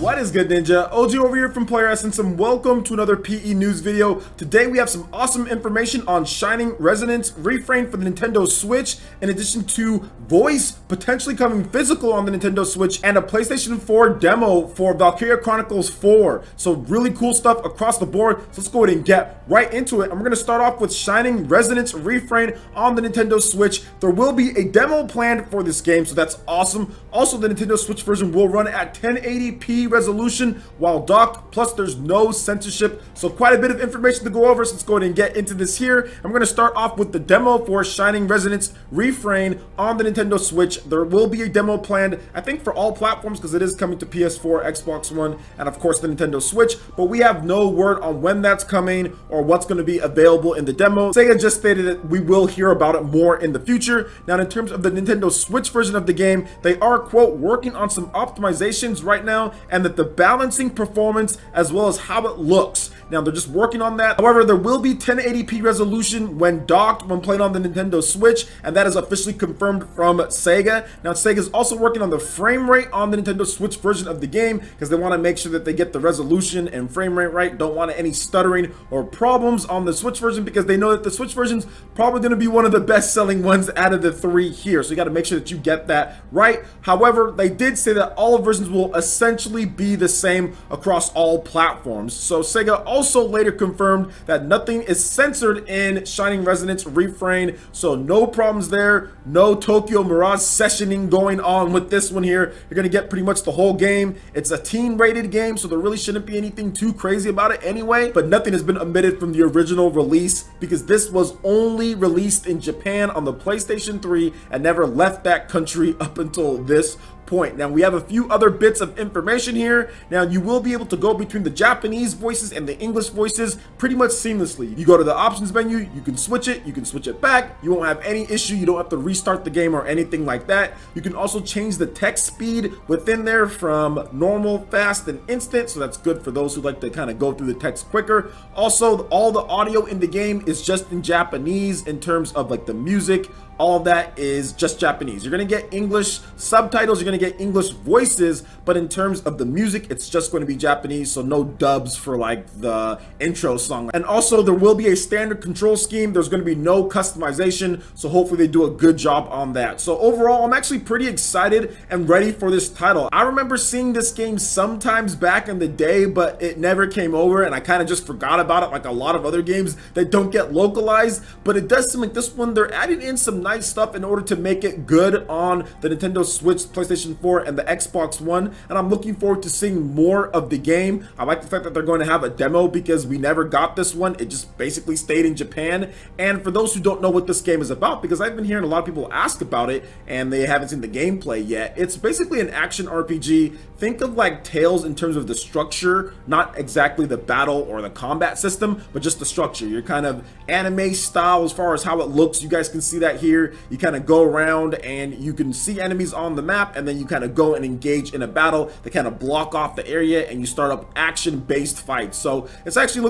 What is good, Ninja? OG over here from Player Essence, and welcome to another PE news video. Today we have some awesome information on Shining Resonance Refrain for the Nintendo Switch, in addition to Voez potentially coming physical on the Nintendo Switch, and a PlayStation 4 demo for Valkyria Chronicles 4. So really cool stuff across the board. So let's go ahead and get right into it. And we're going to start off with Shining Resonance Refrain on the Nintendo Switch. There will be a demo planned for this game, so that's awesome. Also, the Nintendo Switch version will run at 1080p resolution while docked, plus there's no censorship, so quite a bit of information to go over. So let's go ahead and get into this here. I'm going to start off with the demo for Shining Resonance Refrain on the Nintendo Switch. There will be a demo planned, I think, for all platforms, because it is coming to PS4, Xbox One, and of course the Nintendo Switch, but we have no word on when that's coming or what's going to be available in the demo. Sega just stated that we will hear about it more in the future. Now, in terms of the Nintendo Switch version of the game, they are, quote, working on some optimizations right now, and that the balancing performance as well as how it looks. Now, they're just working on that. However, there will be 1080p resolution when docked, when playing on the Nintendo Switch, and that is officially confirmed from Sega. Now, Sega is also working on the frame rate on the Nintendo Switch version of the game, because they want to make sure that they get the resolution and frame rate right. Don't want any stuttering or problems on the Switch version, because they know that the Switch version's probably going to be one of the best-selling ones out of the three here. So you got to make sure that you get that right. However, they did say that all versions will essentially be the same across all platforms. So Sega also later confirmed that nothing is censored in Shining Resonance Refrain, so no problems there. No Tokyo Mirage sessioning going on with this one here. You're gonna get pretty much the whole game. It's a teen rated game, so there really shouldn't be anything too crazy about it anyway, but nothing has been omitted from the original release, because this was only released in Japan on the PlayStation 3 and never left that country up until this point. Now, we have a few other bits of information here. Now, you will be able to go between the Japanese voices and the English voices pretty much seamlessly. You go to the options menu, you can switch it back. You won't have any issue. You don't have to restart the game or anything like that. You can also change the text speed within there from normal, fast, and instant, so that's good for those who like to kind of go through the text quicker. Also, all the audio in the game is just in Japanese in terms of like the music. All of that is just Japanese. You're going to get English subtitles, you're going to get English voices, but in terms of the music, it's just going to be Japanese, so no dubs for like the intro song. And also, there will be a standard control scheme. There's going to be no customization, so hopefully they do a good job on that. So overall, I'm actually pretty excited and ready for this title. I remember seeing this game sometimes back in the day, but it never came over, and I kind of just forgot about it, like a lot of other games that don't get localized. But it does seem like this one, they're adding in some nice stuff in order to make it good on the Nintendo Switch, PlayStation 4, and the Xbox One, and I'm looking forward to seeing more of the game. I like the fact that they're going to have a demo, because we never got this one. It just basically stayed in Japan. And for those who don't know what this game is about, because I've been hearing a lot of people ask about it and they haven't seen the gameplay yet, it's basically an action RPG. Think of like Tales in terms of the structure, not exactly the battle or the combat system, but just the structure. You're kind of anime style as far as how it looks. You guys can see that here. You kind of go around and you can see enemies on the map, and then you kind of go and engage in a battle. They kind of block off the area and you start up action-based fights. So it actually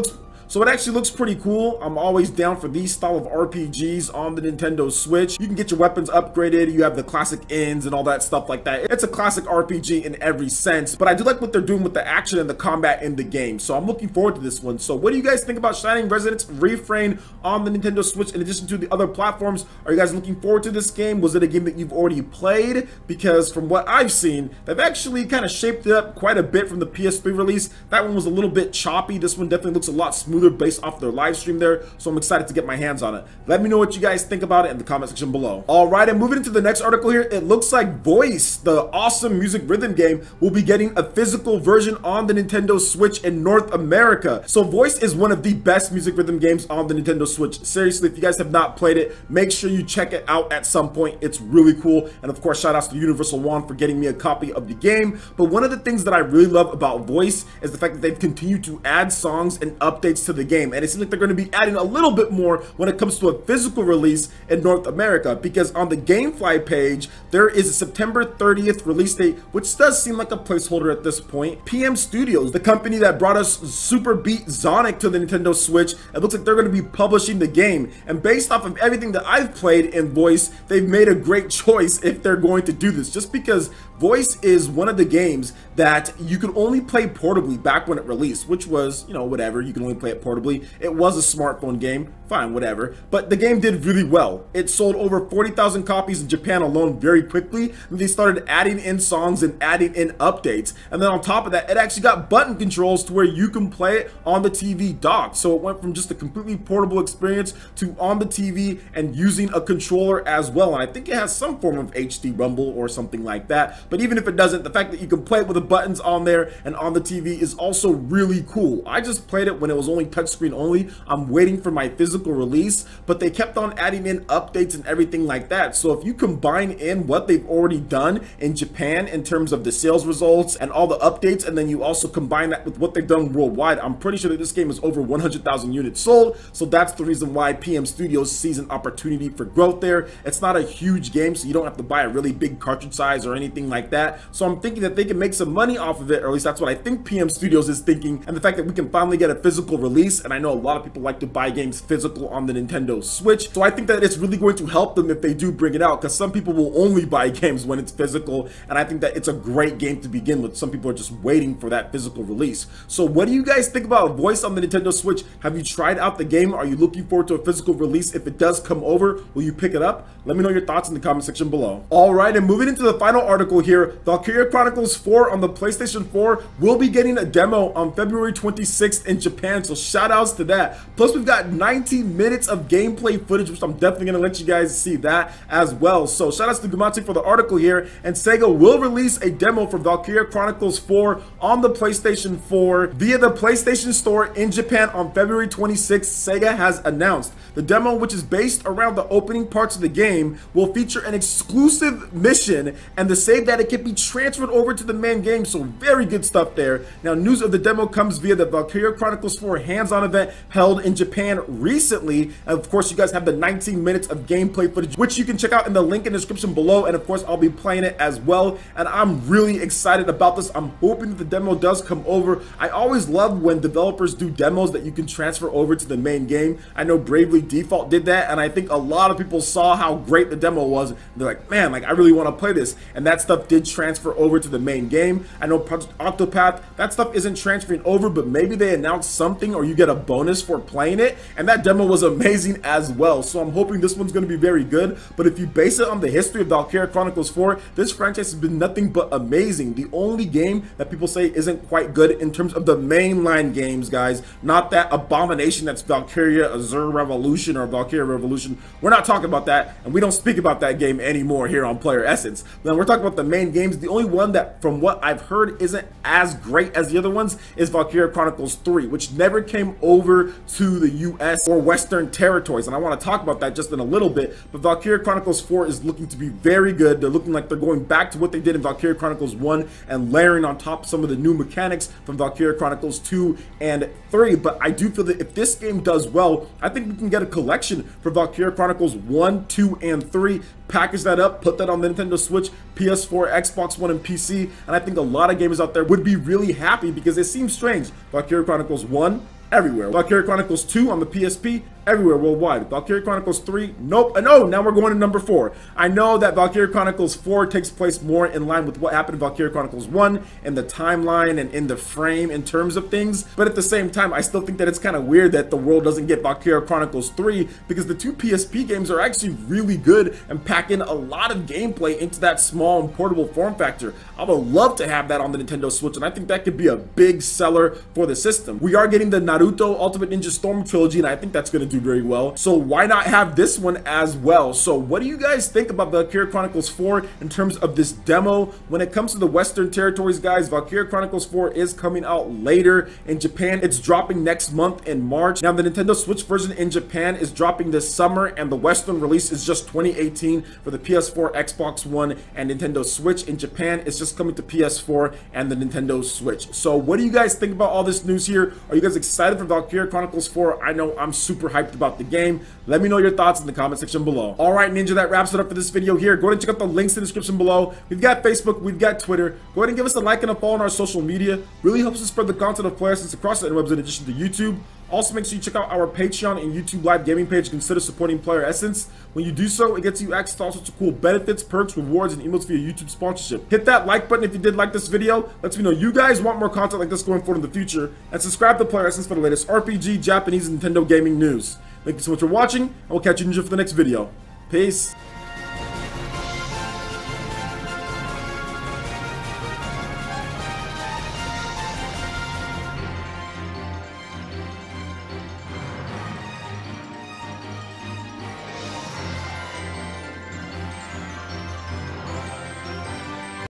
looks pretty cool. I'm always down for these style of RPGs on the Nintendo Switch. You can get your weapons upgraded. You have the classic ends and all that stuff like that. It's a classic RPG in every sense, but I do like what they're doing with the action and the combat in the game. So I'm looking forward to this one. So what do you guys think about Shining Resonance Refrain on the Nintendo Switch in addition to the other platforms? Are you guys looking forward to this game? Was it a game that you've already played? Because from what I've seen, they've actually kind of shaped it up quite a bit from the PS3 release. That one was a little bit choppy. This one definitely looks a lot smoother based off their live stream there, so I'm excited to get my hands on it. Let me know what you guys think about it in the comment section below. All right, and moving into the next article here, it looks like Voez, the awesome music rhythm game, will be getting a physical version on the Nintendo Switch in North America. So Voez is one of the best music rhythm games on the Nintendo Switch. Seriously, if you guys have not played it, make sure you check it out at some point. It's really cool. And of course, shout outs to Universal One for getting me a copy of the game. But one of the things that I really love about Voez is the fact that they've continued to add songs and updates to the game, and it seems like they're going to be adding a little bit more when it comes to a physical release in North America, because on the Gamefly page there is a September 30th release date, which does seem like a placeholder at this point. PM Studios, the company that brought us Super Beat Sonic to the Nintendo Switch, it looks like they're going to be publishing the game, and based off of everything that I've played in Voez, they've made a great choice if they're going to do this, just because Voez is one of the games that you could only play portably back when it released, which was, you know, whatever, you can only play it portably. It was a smartphone game, fine, whatever, but the game did really well. It sold over 40,000 copies in Japan alone very quickly, and they started adding in songs and adding in updates, and then on top of that, it actually got button controls to where you can play it on the TV dock, so it went from just a completely portable experience to on the TV and using a controller as well, and I think it has some form of HD rumble or something like that, but even if it doesn't, the fact that you can play it with the buttons on there and on the TV is also really cool. I just played it when it was only touchscreen only. I'm waiting for my physical release, but they kept on adding in updates and everything like that. So if you combine in what they've already done in Japan in terms of the sales results and all the updates, and then you also combine that with what they've done worldwide, I'm pretty sure that this game is over 100,000 units sold. So that's the reason why PM Studios sees an opportunity for growth there. It's not a huge game, so you don't have to buy a really big cartridge size or anything like that. So I'm thinking that they can make some money off of it, or at least that's what I think PM Studios is thinking. And the fact that we can finally get a physical release, and I know a lot of people like to buy games physical on the Nintendo Switch, so I think that it's really going to help them if they do bring it out, because some people will only buy games when it's physical, and I think that it's a great game to begin with. Some people are just waiting for that physical release. So what do you guys think about Voez on the Nintendo Switch? Have you tried out the game? Are you looking forward to a physical release? If it does come over, will you pick it up? Let me know your thoughts in the comment section below. Alright, and moving into the final article here, Valkyria Chronicles 4 on the PlayStation 4 will be getting a demo on February 26th in Japan, so shout outs to that. Plus we've got 19 minutes of gameplay footage, which I'm definitely going to let you guys see that as well. So shout outs to Gamate for the article here, and Sega will release a demo for Valkyria Chronicles 4 on the PlayStation 4 via the PlayStation Store in Japan on February 26th, Sega has announced. The demo, which is based around the opening parts of the game, will feature an exclusive mission and the save that it can be transferred over to the main game, so very good stuff there. Now, news of the demo comes via the Valkyria Chronicles 4 hands-on event held in Japan recently, and of course you guys have the 19 minutes of gameplay footage, which you can check out in the link in the description below, and of course I'll be playing it as well, and I'm really excited about this. I'm hoping that the demo does come over. I always love when developers do demos that you can transfer over to the main game. I know Bravely Default did that, and I think a lot of people saw how great the demo was. They're like, man, like I really want to play this, and that stuff did transfer over to the main game. I know Project Octopath, that stuff isn't transferring over, but maybe they announced something or you get a bonus for playing it, and that demo was amazing as well. So I'm hoping this one's going to be very good. But if you base it on the history of Valkyria Chronicles 4, this franchise has been nothing but amazing. The only game that people say isn't quite good in terms of the mainline games, guys, not that abomination that's Valkyria Azure Revolution or Valkyria Revolution. We're not talking about that, and we don't speak about that game anymore here on Player Essence. Now we're talking about the main games. The only one that, from what I've heard, isn't as great as the other ones is Valkyria Chronicles 3, which never came over to the US or Western territories, and I want to talk about that just in a little bit. But Valkyria Chronicles 4 is looking to be very good. They're looking like they're going back to what they did in Valkyria Chronicles 1 and layering on top some of the new mechanics from Valkyria Chronicles 2 and 3. But I do feel that if this game does well, I think we can get a collection for Valkyria Chronicles 1, 2, and 3, package that up, put that on the Nintendo Switch, PS4, Xbox One, and PC, and I think a lot of gamers out there would be really happy, because it seems strange. Valkyria Chronicles 1, everywhere. Valkyria Chronicles 2 on the PSP, everywhere worldwide. Valkyria Chronicles 3, nope. And oh, now we're going to number 4. I know that Valkyria Chronicles 4 takes place more in line with what happened in Valkyria Chronicles 1 in the timeline and in the frame in terms of things, but at the same time, I still think that it's kind of weird that the world doesn't get Valkyria Chronicles 3, because the two PSP games are actually really good and pack in a lot of gameplay into that small and portable form factor. I would love to have that on the Nintendo Switch, and I think that could be a big seller for the system. We are getting the Naruto Ultimate Ninja Storm trilogy, and I think that's going to do very well. So why not have this one as well? So what do you guys think about Valkyria Chronicles 4 in terms of this demo? When it comes to the Western territories, guys, Valkyria Chronicles 4 is coming out later. In Japan, it's dropping next month in March. Now, the Nintendo Switch version in Japan is dropping this summer, and the Western release is just 2018 for the PS4, Xbox One, and Nintendo Switch. In Japan, it's just coming to PS4 and the Nintendo Switch. So what do you guys think about all this news here? Are you guys excited for Valkyria Chronicles 4? I know I'm super hyped about the game. Let me know your thoughts in the comment section below. All right, Ninja, that wraps it up for this video here. Go ahead and check out the links in the description below. We've got Facebook, we've got Twitter. Go ahead and give us a like and a follow on our social media. Really helps us spread the content of Player Essence across the interwebs in addition to YouTube. Also, make sure you check out our Patreon and YouTube live gaming page. Consider supporting Player Essence. When you do so, it gets you access to all sorts of cool benefits, perks, rewards, and emotes via YouTube sponsorship. Hit that like button if you did like this video. Lets me know you guys want more content like this going forward in the future. And subscribe to Player Essence for the latest RPG, Japanese, and Nintendo gaming news. Thank you so much for watching, and we'll catch you, Ninja, for the next video. Peace.